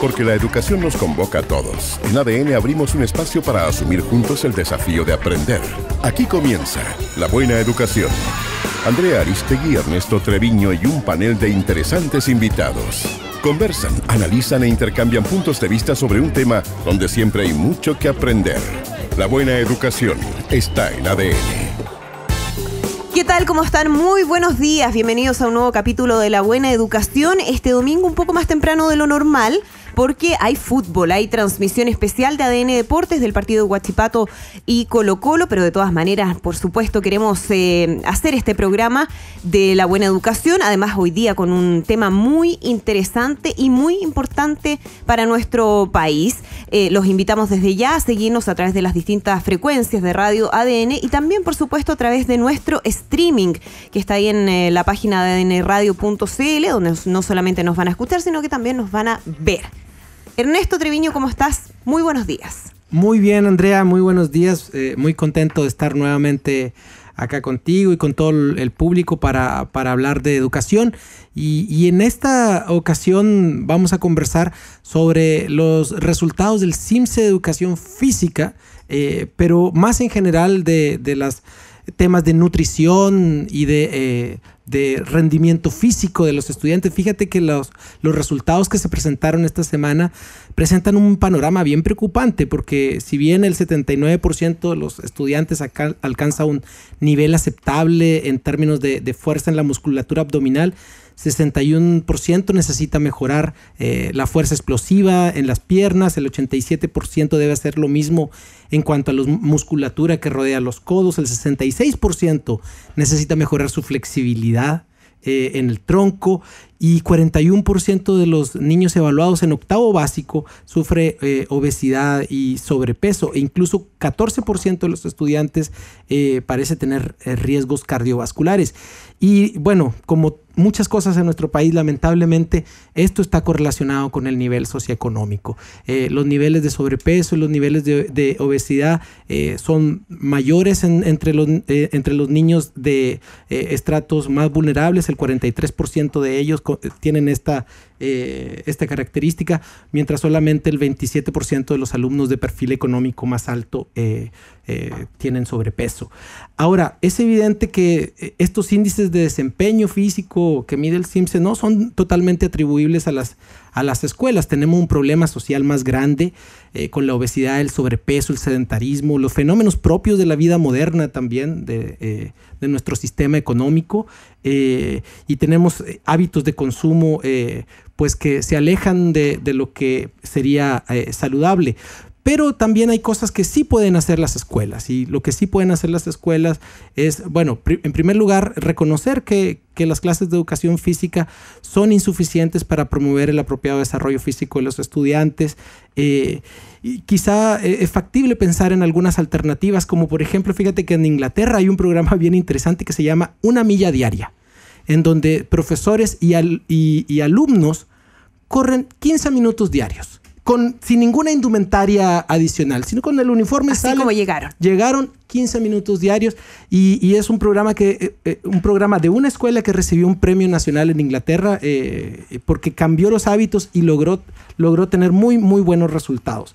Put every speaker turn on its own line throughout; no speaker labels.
Porque la educación nos convoca a todos. En ADN abrimos un espacio para asumir juntos el desafío de aprender. Aquí comienza La Buena Educación. Andrea Aristegui, Ernesto Treviño y un panel de interesantes invitados. Conversan, analizan e intercambian puntos de vista sobre un tema donde siempre hay mucho que aprender. La Buena Educación está en ADN.
¿Qué tal? ¿Cómo están? Muy buenos días. Bienvenidos a un nuevo capítulo de La Buena Educación. Este domingo un poco más temprano de lo normal, porque hay fútbol, hay transmisión especial de ADN Deportes del partido de Huachipato y Colo-Colo, pero de todas maneras, por supuesto, queremos hacer este programa de La Buena Educación, además hoy día con un tema muy interesante y muy importante para nuestro país. Los invitamos desde ya a seguirnos a través de las distintas frecuencias de Radio ADN y también, por supuesto, a través de nuestro streaming, que está ahí en la página de adnradio.cl, donde no solamente nos van a escuchar, sino que también nos van a ver. Ernesto Treviño, ¿cómo estás? Muy buenos días.
Muy bien, Andrea, muy buenos días. Muy contento de estar nuevamente acá contigo y con todo el público para hablar de educación. Y en esta ocasión vamos a conversar sobre los resultados del CIMSE de Educación Física, pero más en general de los temas de nutrición y de rendimiento físico de los estudiantes. Fíjate que los resultados que se presentaron esta semana presentan un panorama bien preocupante, porque si bien el 79% de los estudiantes alcanza un nivel aceptable en términos de fuerza en la musculatura abdominal, 61% necesita mejorar la fuerza explosiva en las piernas, el 87% debe hacer lo mismo en cuanto a la musculatura que rodea los codos, el 66% necesita mejorar su flexibilidad en el tronco, y 41% de los niños evaluados en octavo básico sufre obesidad y sobrepeso, e incluso 14% de los estudiantes parece tener riesgos cardiovasculares. Y bueno, como muchas cosas en nuestro país, lamentablemente esto está correlacionado con el nivel socioeconómico. Los niveles de sobrepeso y los niveles de obesidad son mayores entre los niños de estratos más vulnerables. El 43% de ellos tienen esta característica, mientras solamente el 27% de los alumnos de perfil económico más alto tienen sobrepeso. Ahora, es evidente que estos índices de desempeño físico que mide el CIMSE no son totalmente atribuibles a las escuelas. Tenemos un problema social más grande con la obesidad, el sobrepeso, el sedentarismo, los fenómenos propios de la vida moderna también, de nuestro sistema económico, y tenemos hábitos de consumo pues que se alejan de lo que sería saludable. Pero también hay cosas que sí pueden hacer las escuelas, y lo que sí pueden hacer las escuelas es, bueno, en primer lugar, reconocer que las clases de educación física son insuficientes para promover el apropiado desarrollo físico de los estudiantes. Y quizá es factible pensar en algunas alternativas, como por ejemplo, fíjate que en Inglaterra hay un programa bien interesante que se llama Una Milla Diaria, en donde profesores y alumnos corren 15 minutos diarios, sin ninguna indumentaria adicional, sino con el uniforme.
Así como llegaron.
Llegaron 15 minutos diarios, y es un programa de una escuela que recibió un premio nacional en Inglaterra porque cambió los hábitos y logró tener muy, muy buenos resultados.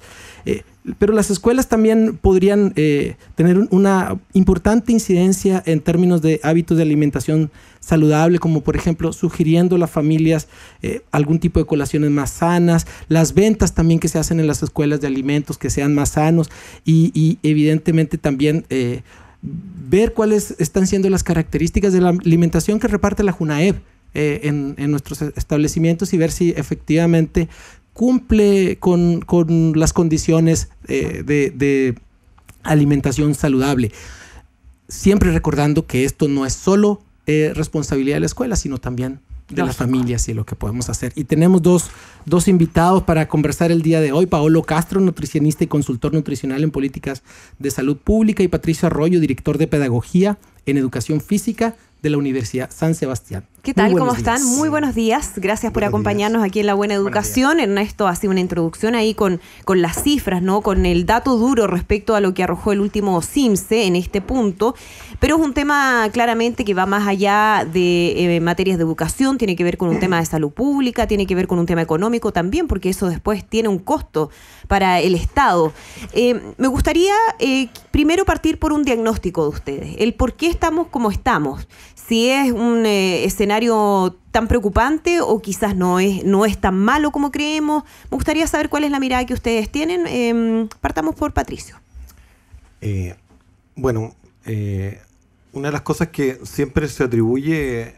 Pero las escuelas también podrían tener una importante incidencia en términos de hábitos de alimentación saludable, como por ejemplo sugiriendo a las familias algún tipo de colaciones más sanas, las ventas también que se hacen en las escuelas de alimentos que sean más sanos, y evidentemente también ver cuáles están siendo las características de la alimentación que reparte la JUNAEB en nuestros establecimientos, y ver si efectivamente cumple con las condiciones de alimentación saludable. Siempre recordando que esto no es solo responsabilidad de la escuela, sino también de las familias y lo que podemos hacer. Y tenemos dos invitados para conversar el día de hoy: Paolo Castro, nutricionista y consultor nutricional en políticas de salud pública, y Patricio Arroyo, director de pedagogía en educación física de la Universidad San Sebastián.
¿Qué tal? ¿Cómo están? Muy buenos días. Gracias por acompañarnos aquí en La Buena Educación. Ernesto ha sido una introducción ahí con las cifras, ¿no? Con el dato duro respecto a lo que arrojó el último CIMSE en este punto. Pero es un tema claramente que va más allá de materias de educación, tiene que ver con un tema de salud pública, tiene que ver con un tema económico también, porque eso después tiene un costo para el Estado. Me gustaría primero partir por un diagnóstico de ustedes, el por qué estamos como estamos. Si es un escenario tan preocupante o quizás no es tan malo como creemos. Me gustaría saber cuál es la mirada que ustedes tienen. Partamos por Patricio.
Una de las cosas que siempre se atribuye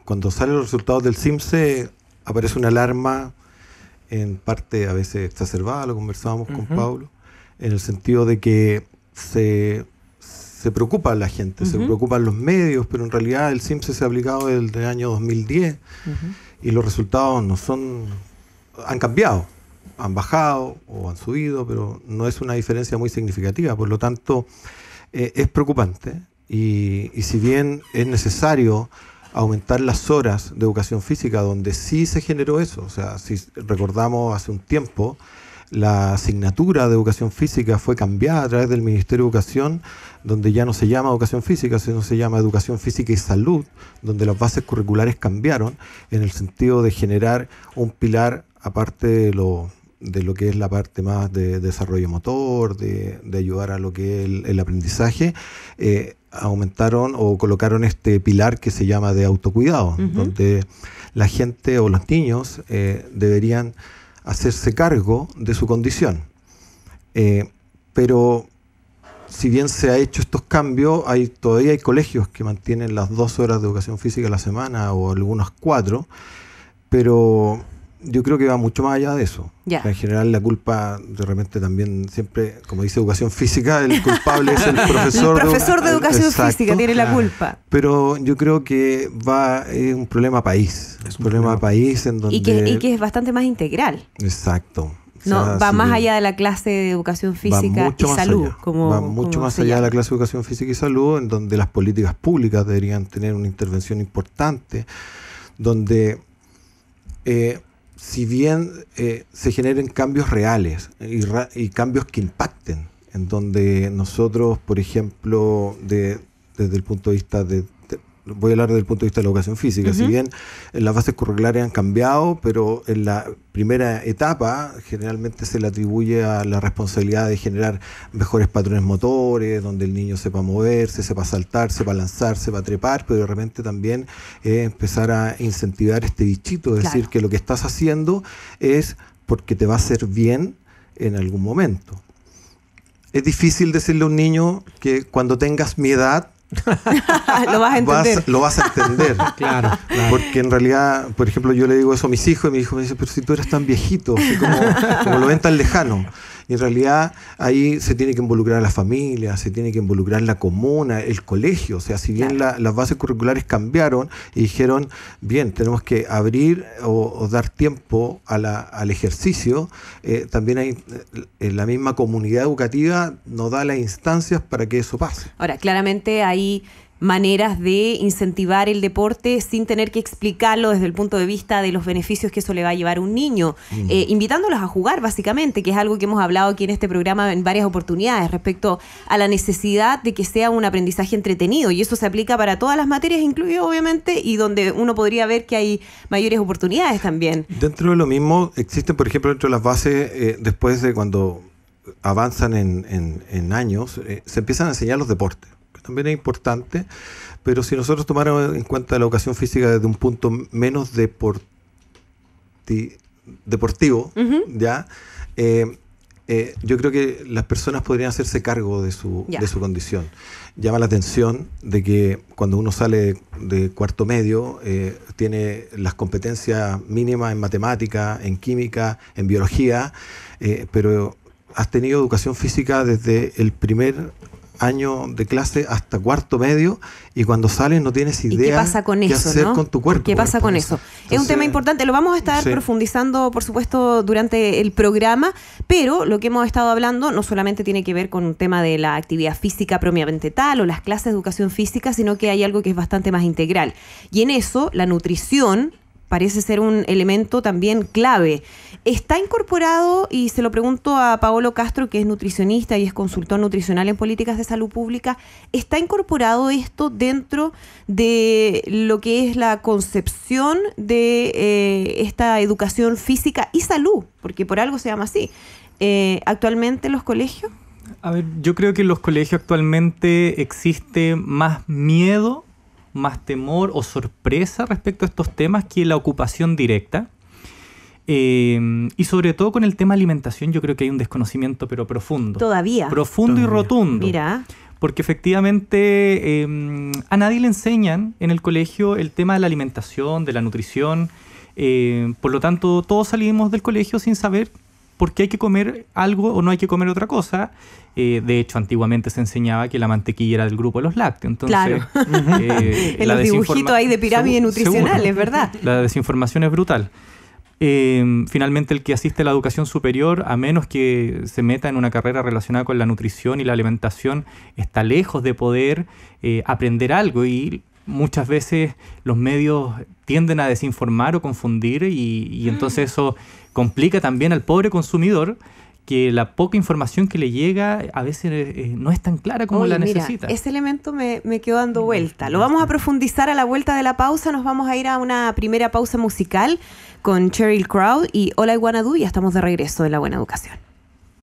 cuando salen los resultados del CIMSE, aparece una alarma, en parte a veces exacerbada, lo conversábamos con Pablo, en el sentido de que se preocupa la gente, se preocupan los medios, pero en realidad el CIMSE se ha aplicado desde el año 2010 y los resultados han cambiado, han bajado o han subido, pero no es una diferencia muy significativa. Por lo tanto, es preocupante y si bien es necesario aumentar las horas de educación física, donde sí se generó eso, o sea, si recordamos hace un tiempo, la asignatura de educación física fue cambiada a través del Ministerio de Educación, donde ya no se llama educación física, sino se llama educación física y salud, donde las bases curriculares cambiaron en el sentido de generar un pilar aparte de lo que es la parte más de desarrollo motor, de ayudar a lo que es el aprendizaje. Aumentaron o colocaron este pilar que se llama de autocuidado, donde la gente o los niños deberían hacerse cargo de su condición. Pero si bien se ha hecho estos cambios, todavía hay colegios que mantienen las 2 horas de educación física a la semana o algunos 4, pero yo creo que va mucho más allá de eso. Yeah. En general la culpa, de repente también, siempre, como dice educación física, el culpable es el profesor.
El profesor de educación física tiene la culpa.
Pero yo creo que es un problema país. Es un problema país en donde...
Y que es bastante más integral.
Exacto.
Va más allá de la clase de educación física y salud.
Va mucho más allá de la clase de educación física y salud, en donde las políticas públicas deberían tener una intervención importante, donde... si bien se generen cambios reales y cambios que impacten, en donde nosotros, por ejemplo, desde el punto de vista voy a hablar desde el punto de vista de la educación física, si bien las bases curriculares han cambiado, pero en la primera etapa generalmente se le atribuye a la responsabilidad de generar mejores patrones motores, donde el niño sepa moverse, sepa saltar, sepa lanzar, sepa trepar, pero de repente también empezar a incentivar este bichito, es decir, que lo que estás haciendo es porque te va a hacer bien en algún momento. Es difícil decirle a un niño que cuando tengas mi edad
lo vas a entender.
Lo vas a entender.
Claro.
Porque en realidad, por ejemplo, yo le digo eso a mis hijos y mi hijo me dice, pero si tú eres tan viejito, así como lo ven tan lejano. Y en realidad ahí se tiene que involucrar a la familia, se tiene que involucrar la comuna, el colegio. O sea, si bien las bases curriculares cambiaron y dijeron, bien, tenemos que abrir o dar tiempo al ejercicio, también hay la misma comunidad educativa nos da las instancias para que eso pase.
Ahora, claramente hay maneras de incentivar el deporte sin tener que explicarlo desde el punto de vista de los beneficios que eso le va a llevar a un niño, invitándolos a jugar básicamente, que es algo que hemos hablado aquí en este programa en varias oportunidades respecto a la necesidad de que sea un aprendizaje entretenido, y eso se aplica para todas las materias, incluido obviamente, y donde uno podría ver que hay mayores oportunidades también.
Dentro de lo mismo existen, por ejemplo, dentro de las bases, después de cuando avanzan en años, se empiezan a enseñar los deportes. También es importante, pero si nosotros tomáramos en cuenta la educación física desde un punto menos deportivo, ¿ya? Yo creo que las personas podrían hacerse cargo de su condición. Llama la atención de que cuando uno sale de cuarto medio, tiene las competencias mínimas en matemática, en química, en biología, pero has tenido educación física desde el primer año de clase hasta cuarto medio, y cuando sales no tienes idea
qué pasa con
qué
eso,
hacer
¿no?
con tu cuerpo.
¿Qué pasa con eso? Entonces, es un tema importante, lo vamos a estar profundizando, por supuesto, durante el programa, pero lo que hemos estado hablando no solamente tiene que ver con un tema de la actividad física propiamente tal o las clases de educación física, sino que hay algo que es bastante más integral. Y en eso, la nutrición parece ser un elemento también clave. ¿Está incorporado, y se lo pregunto a Paolo Castro, que es nutricionista y es consultor nutricional en políticas de salud pública, ¿está incorporado esto dentro de lo que es la concepción de esta educación física y salud? Porque por algo se llama así. ¿Actualmente en los colegios?
A ver, yo creo que en los colegios actualmente existe más miedo, más temor o sorpresa respecto a estos temas que la ocupación directa. Y sobre todo con el tema alimentación yo creo que hay un desconocimiento pero profundo.
Todavía.
Profundo y rotundo.
Mira.
Porque efectivamente a nadie le enseñan en el colegio el tema de la alimentación, de la nutrición. Por lo tanto, todos salimos del colegio sin saber por qué hay que comer algo o no hay que comer otra cosa. De hecho, antiguamente se enseñaba que la mantequilla era del grupo de los lácteos. Entonces,
claro. En los dibujitos ahí de pirámide nutricional, es verdad.
La desinformación es brutal. Finalmente, el que asiste a la educación superior, a menos que se meta en una carrera relacionada con la nutrición y la alimentación, está lejos de poder aprender algo, y muchas veces los medios tienden a desinformar o confundir, y entonces eso complica también al pobre consumidor, que la poca información que le llega a veces no es tan clara como la necesita.
Ese elemento me quedó dando vuelta. Lo vamos a profundizar a la vuelta de la pausa. Nos vamos a ir a una primera pausa musical con Sheryl Crow y All I Wanna Do, y ya estamos de regreso en La Buena Educación.